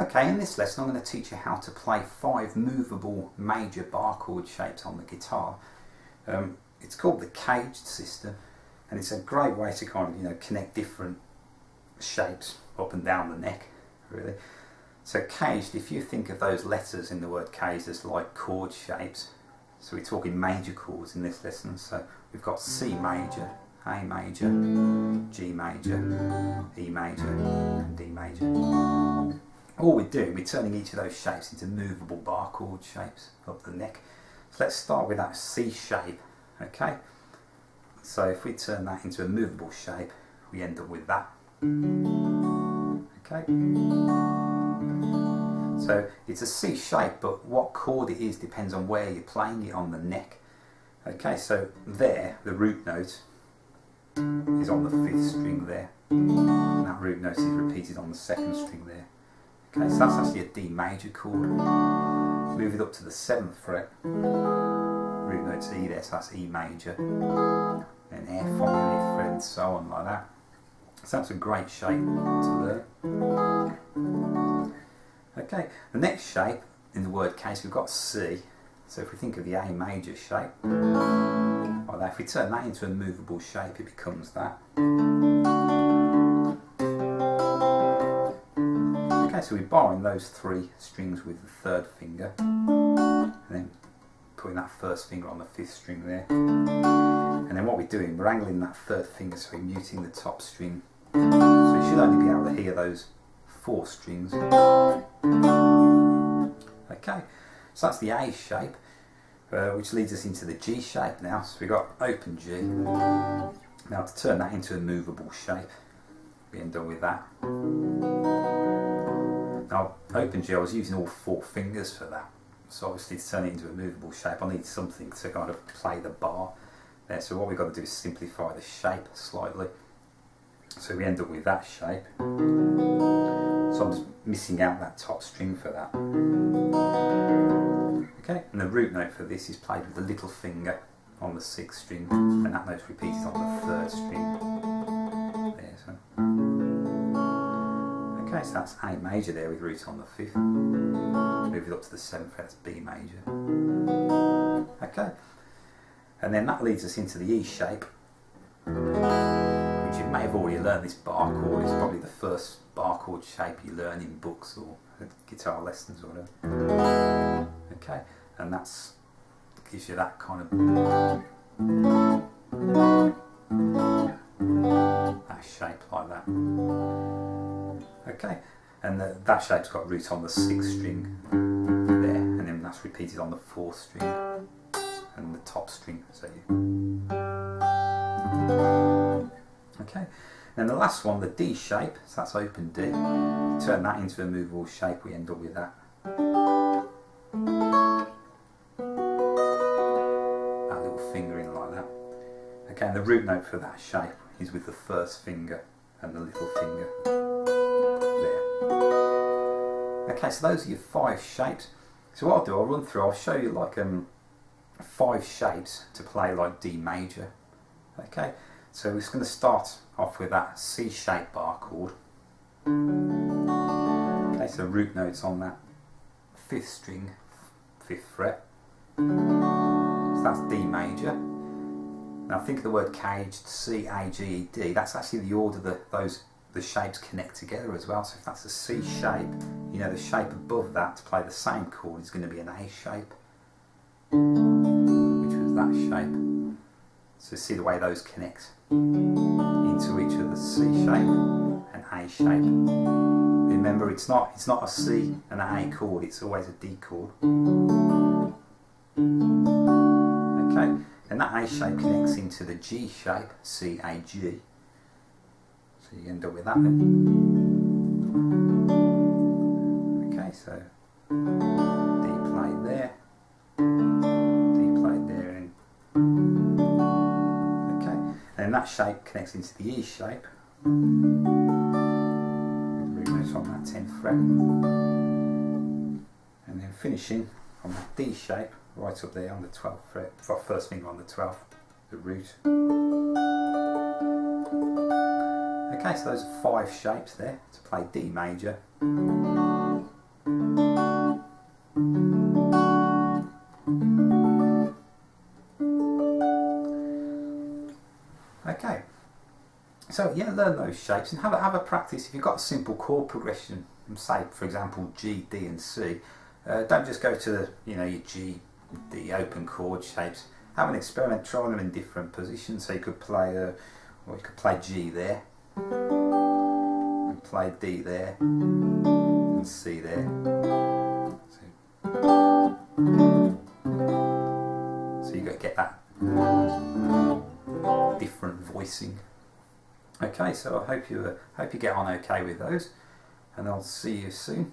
Okay, in this lesson I'm going to teach you how to play 5 movable major bar chord shapes on the guitar. It's called the CAGED system, and it's a great way to kind of connect different shapes up and down the neck, really. So CAGED, if you think of those letters in the word CAGED as like chord shapes, so we're talking major chords in this lesson. So we've got C major, A major, G major, E major and D major. All we're doing, we're turning each of those shapes into movable bar chord shapes up the neck. So let's start with that C shape, okay? So if we turn that into a movable shape, we end up with that. Okay? So it's a C shape, but what chord it is depends on where you're playing it on the neck. Okay, so there, the root note is on the 5th string there. And that root note is repeated on the 2nd string there. Okay, so that's actually a D major chord. Move it up to the 7th fret. Root note's E there, so that's E major. Then F on the 8th fret and so on like that. So that's a great shape to learn. Okay, the next shape in the word case we've got C. So if we think of the A major shape, like that, if we turn that into a movable shape, it becomes that. Okay, so we're barring those 3 strings with the 3rd finger, and then putting that 1st finger on the 5th string there. And then what we're doing, we're angling that 3rd finger, so we're muting the top string. So you should only be able to hear those 4 strings. Okay, so that's the A shape, which leads us into the G shape now. So we've got open G. Now to turn that into a movable shape, we end up with that. Now open G, I was using all 4 fingers for that. So obviously to turn it into a movable shape, I need something to kind of play the bar there. So what we've got to do is simplify the shape slightly. So we end up with that shape. So I'm just missing out that top string for that. Okay, and the root note for this is played with the little finger on the 6th string, and that note's repeated on the 3rd string. There, so. Okay, so that's A major there with root on the 5th. Move it up to the 7th fret, that's B major. Okay, and then that leads us into the E shape, which you may have already learned. This bar chord is probably the first bar chord shape you learn in books or guitar lessons or whatever. Okay, and that's gives you that kind of that shape like that. Okay, and that shape's got root on the 6th string there, and then that's repeated on the 4th string and the top string. So okay, and the last one, the D shape, so that's open D. Turn that into a movable shape, we end up with that. That little finger in like that. Okay, and the root note for that shape is with the 1st finger and the little finger there. Okay, so those are your 5 shapes. So what I'll do, I'll run through, I'll show you like 5 shapes to play like D major. Okay, so we're just going to start off with that C shape bar chord. Okay, so root notes on that 5th string, 5th fret. So that's D major. Now think of the word caged, C, A, G, E, D. That's actually the order that the shapes connect together as well. So if that's a C shape, the shape above that to play the same chord is going to be an A shape, which was that shape. So see the way those connect into each other, C shape and A shape. Remember, it's not a C and an A chord, it's always a D chord. Okay, and that A shape connects into the G shape, C, A, G. So you end up with that then. Okay, so D played there, D played there, and then that shape connects into the E shape, with root notes on that 10th fret, and then finishing on that D shape right up there on the 12th fret, 1st finger on the 12th, the root. Okay, so those are 5 shapes there to play D major. Okay, so yeah, learn those shapes and have a practice. If you've got a simple chord progression, say for example G, D and C, don't just go to your G, D open chord shapes. Have an experiment, try them in different positions. So you could play, G there, and play D there, and C there. So you got to get that different voicing. Okay, so I hope you get on okay with those, and I'll see you soon.